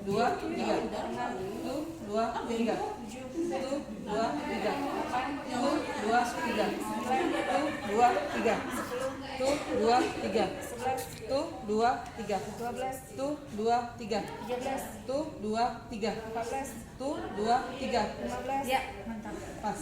dua, tiga. Satu, dua, tiga. Satu, dua, tiga. Satu, dua, tiga. Satu, dua, tiga. Satu, dua, tiga. Satu, dua, tiga. Satu, dua, tiga. Satu, dua, tiga. Satu, dua, tiga. Ya, mantap. Pas.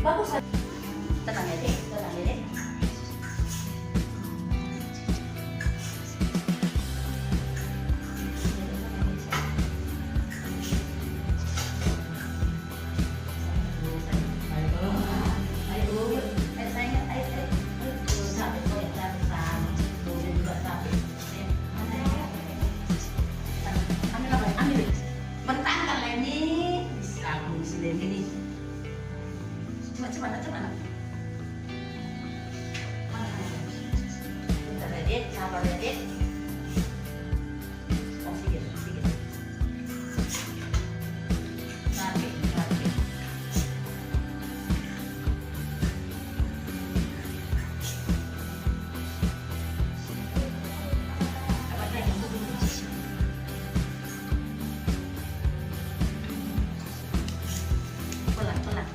Bagus. Tenang ya, Dek. Tenang ya, Dek. Cepat. Bentar ya, Dek. Sabar ya, Dek. Oh, sedikit. Tarik.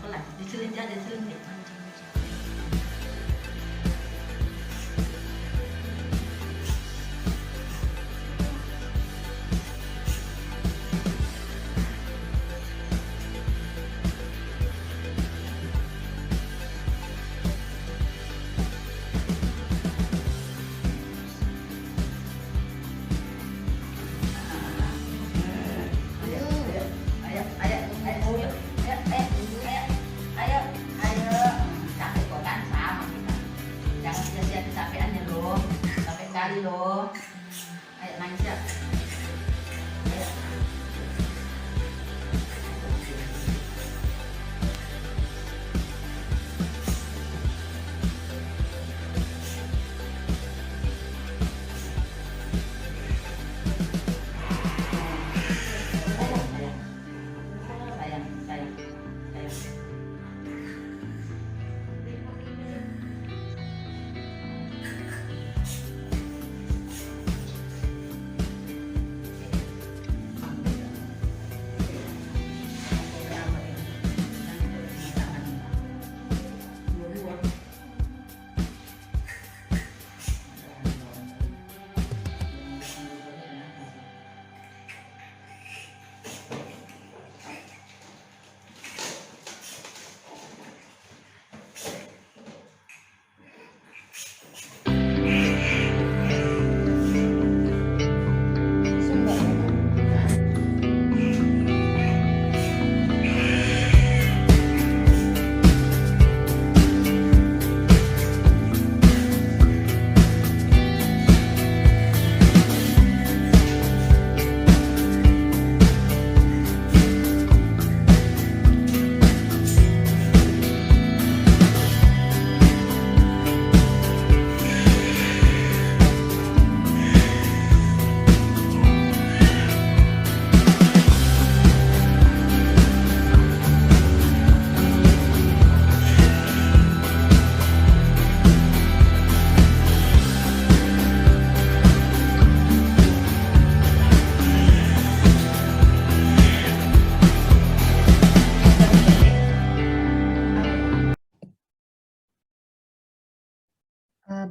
Pelan. Dicelin aja, dicelin. Loh, ayo nangis ya. Ayo. Sayang.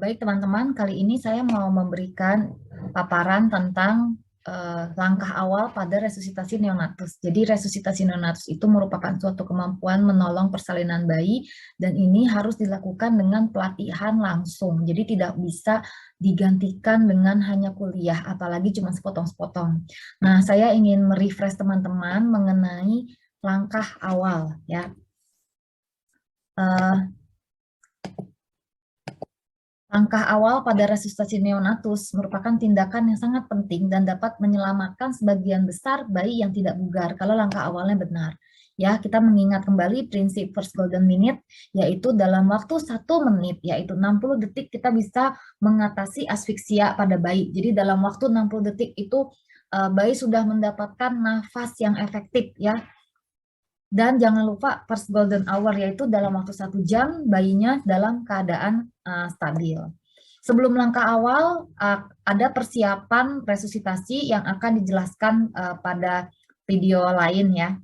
Baik teman-teman, kali ini saya mau memberikan paparan tentang langkah awal pada resusitasi neonatus. Jadi resusitasi neonatus itu merupakan suatu kemampuan menolong persalinan bayi dan ini harus dilakukan dengan pelatihan langsung. Jadi tidak bisa digantikan dengan hanya kuliah, apalagi cuma sepotong-sepotong. Nah, saya ingin merefresh teman-teman mengenai langkah awal ya. Langkah awal pada resusitasi neonatus merupakan tindakan yang sangat penting dan dapat menyelamatkan sebagian besar bayi yang tidak bugar kalau langkah awalnya benar. Ya, kita mengingat kembali prinsip first golden minute, yaitu dalam waktu 1 menit, yaitu 60 detik kita bisa mengatasi asfiksia pada bayi. Jadi dalam waktu 60 detik itu bayi sudah mendapatkan nafas yang efektif ya. Dan jangan lupa first golden hour, yaitu dalam waktu 1 jam bayinya dalam keadaan stabil. Sebelum langkah awal, ada persiapan resusitasi yang akan dijelaskan pada video lain ya.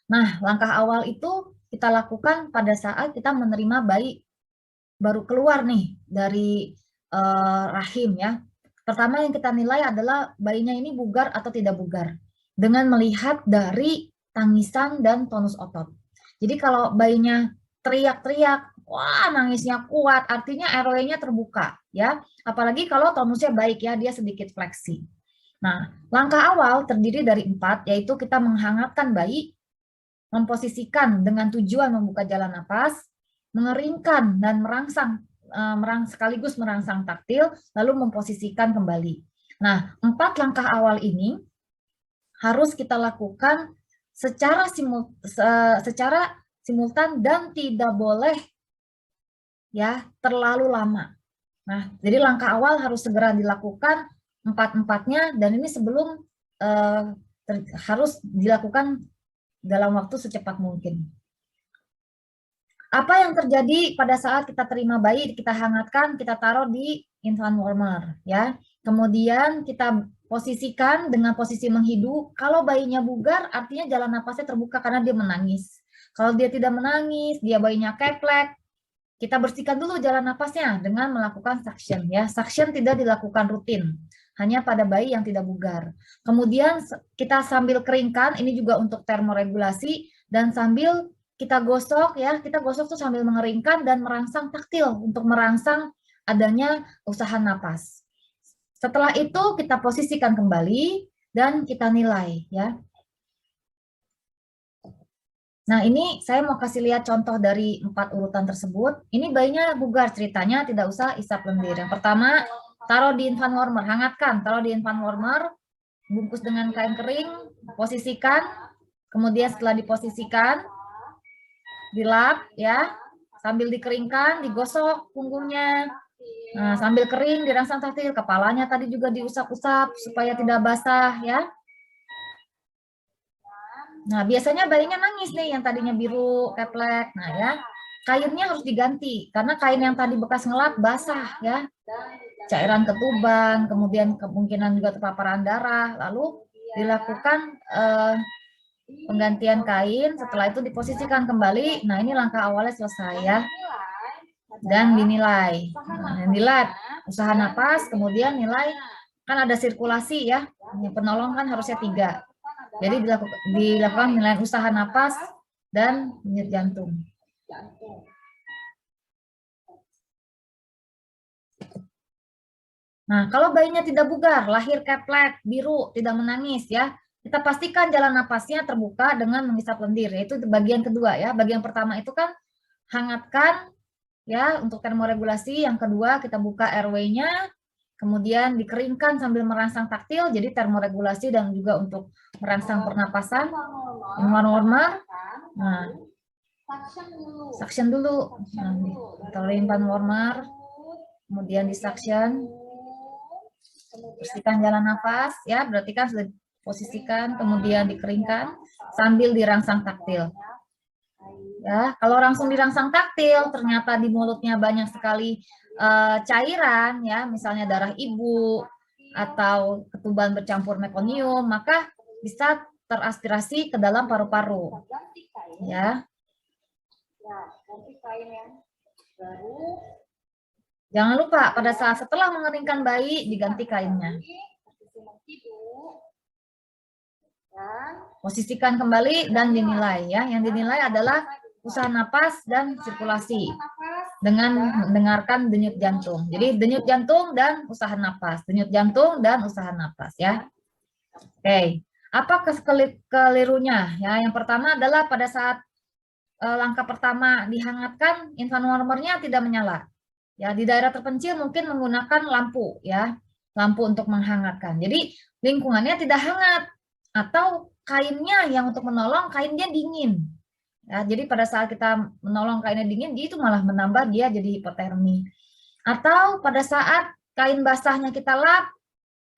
Nah, langkah awal itu kita lakukan pada saat kita menerima bayi baru keluar nih dari rahim ya. Pertama yang kita nilai adalah bayinya ini bugar atau tidak bugar. Dengan melihat dari tangisan dan tonus otot. Jadi kalau bayinya teriak-teriak, wah nangisnya kuat, artinya airway-nya terbuka ya. Apalagi kalau tonusnya baik ya, dia sedikit fleksi. Nah, langkah awal terdiri dari 4, yaitu kita menghangatkan bayi, memposisikan dengan tujuan membuka jalan napas, mengeringkan dan sekaligus merangsang taktil, lalu memposisikan kembali. Nah, 4 langkah awal ini harus kita lakukan secara simultan dan tidak boleh ya terlalu lama. Nah, jadi langkah awal harus segera dilakukan 4-4-nya dan ini sebelum harus dilakukan dalam waktu secepat mungkin. Apa yang terjadi pada saat kita terima bayi, kita hangatkan, kita taruh di infant warmer ya. Kemudian kita posisikan dengan posisi menghidu. Kalau bayinya bugar, artinya jalan napasnya terbuka karena dia menangis. Kalau dia tidak menangis, dia bayinya keplek, kita bersihkan dulu jalan napasnya dengan melakukan suction ya. Suction tidak dilakukan rutin, hanya pada bayi yang tidak bugar. Kemudian kita sambil keringkan, ini juga untuk termoregulasi, dan sambil kita gosok ya, kita gosok tuh sambil mengeringkan dan merangsang taktil untuk merangsang adanya usaha napas. Setelah itu kita posisikan kembali dan kita nilai ya. Nah, ini saya mau kasih lihat contoh dari 4 urutan tersebut. Ini bayinya bugar ceritanya, tidak usah isap lendir. Yang pertama, taruh di infant warmer, hangatkan, taruh di infant warmer, bungkus dengan kain kering, posisikan, kemudian setelah diposisikan, dilap ya, sambil dikeringkan, digosok punggungnya. Nah, sambil kering dirangsang taktil, kepalanya tadi juga diusap-usap supaya tidak basah ya. Nah, biasanya bayinya nangis nih yang tadinya biru, keplek. Nah ya, kainnya harus diganti karena kain yang tadi bekas ngelap basah ya. Cairan ketuban, kemudian kemungkinan juga terpaparan darah. Lalu dilakukan penggantian kain, setelah itu diposisikan kembali. Nah, ini langkah awalnya selesai ya. Dan dinilai. Nah, dilihat usaha napas, kemudian nilai, kan ada sirkulasi ya. Yang penolong kan harusnya 3. Jadi dilakukan nilai usaha napas dan denyut jantung. Nah, kalau bayinya tidak bugar, lahir keplek, biru, tidak menangis ya, kita pastikan jalan napasnya terbuka dengan menghisap lendir. Yaitu bagian kedua ya. Bagian pertama itu kan hangatkan ya untuk termoregulasi. Yang kedua kita buka airway-nya, kemudian dikeringkan sambil merangsang taktil, jadi termoregulasi dan juga untuk merangsang pernapasan. Warmer. Nah, suction dulu. Nah, taruh infant warmer, kemudian di suction, bersihkan jalan nafas ya, berarti kan sudah posisikan, kemudian dikeringkan sambil dirangsang taktil. Ya, kalau langsung dirangsang taktil, ternyata di mulutnya banyak sekali cairan, ya, misalnya darah ibu atau ketuban bercampur mekonium, maka bisa teraspirasi ke dalam paru-paru. Ya. Jangan lupa pada saat setelah mengeringkan bayi diganti kainnya. Posisikan kembali dan dinilai ya. Yang dinilai adalah usaha napas dan sirkulasi dengan mendengarkan denyut jantung. Jadi denyut jantung dan usaha napas, denyut jantung dan usaha napas ya. Oke, apa kelirunya? Ya, yang pertama adalah pada saat langkah pertama dihangatkan, infranormernya tidak menyala. Ya, di daerah terpencil mungkin menggunakan lampu ya, lampu untuk menghangatkan. Jadi lingkungannya tidak hangat atau kainnya yang untuk menolong kainnya dingin. Ya, jadi pada saat kita menolong kainnya dingin, dia itu malah menambah dia jadi hipotermi. Atau pada saat kain basahnya kita lap,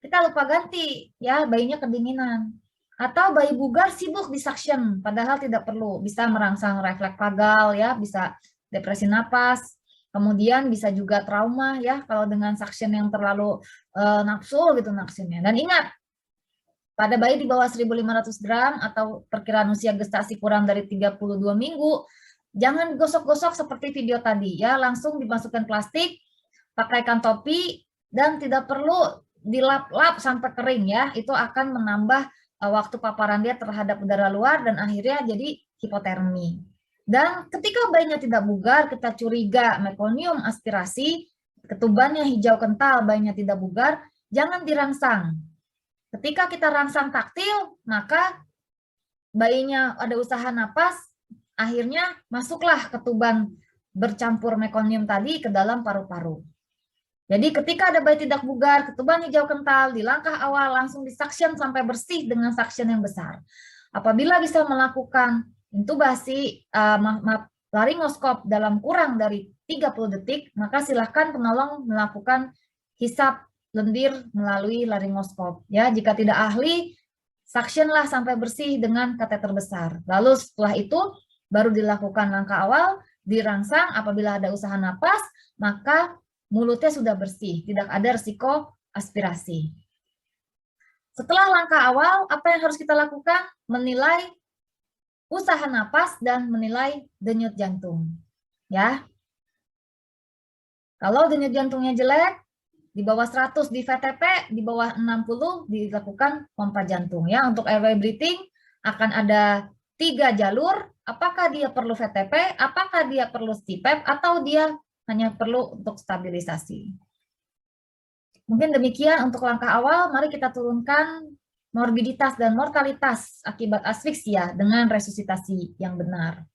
kita lupa ganti, ya bayinya kedinginan. Atau bayi bugar sibuk di suction, padahal tidak perlu, bisa merangsang refleks vagal, ya, bisa depresi napas, kemudian bisa juga trauma, ya, kalau dengan suction yang terlalu nafsu gitu suctionnya. Dan ingat, pada bayi di bawah 1.500 gram atau perkiraan usia gestasi kurang dari 32 minggu, jangan gosok-gosok seperti video tadi, ya, langsung dimasukkan plastik, pakaikan topi, dan tidak perlu dilap-lap sampai kering, ya, itu akan menambah waktu paparan dia terhadap udara luar dan akhirnya jadi hipotermi. Dan ketika bayinya tidak bugar, kita curiga mekonium aspirasi, ketubannya hijau kental, bayinya tidak bugar, jangan dirangsang. Ketika kita rangsang taktil, maka bayinya ada usaha napas, akhirnya masuklah ketuban bercampur mekonium tadi ke dalam paru-paru. Jadi ketika ada bayi tidak bugar, ketuban hijau kental, di langkah awal langsung disuction sampai bersih dengan suction yang besar. Apabila bisa melakukan intubasi laringoskop dalam kurang dari 30 detik, maka silakan penolong melakukan hisap lendir melalui laringoskop. Ya, jika tidak ahli, suctionlah sampai bersih dengan kateter besar. Lalu setelah itu baru dilakukan langkah awal, dirangsang. Apabila ada usaha napas, maka mulutnya sudah bersih, tidak ada risiko aspirasi. Setelah langkah awal, apa yang harus kita lakukan? Menilai usaha napas dan menilai denyut jantung. Ya. Kalau denyut jantungnya jelek, di bawah 100 di VTP, di bawah 60 dilakukan pompa jantung. Ya, untuk airway breathing akan ada 3 jalur. Apakah dia perlu VTP, apakah dia perlu CPAP, atau dia hanya perlu untuk stabilisasi. Mungkin demikian untuk langkah awal. Mari kita turunkan morbiditas dan mortalitas akibat asfiksia dengan resusitasi yang benar.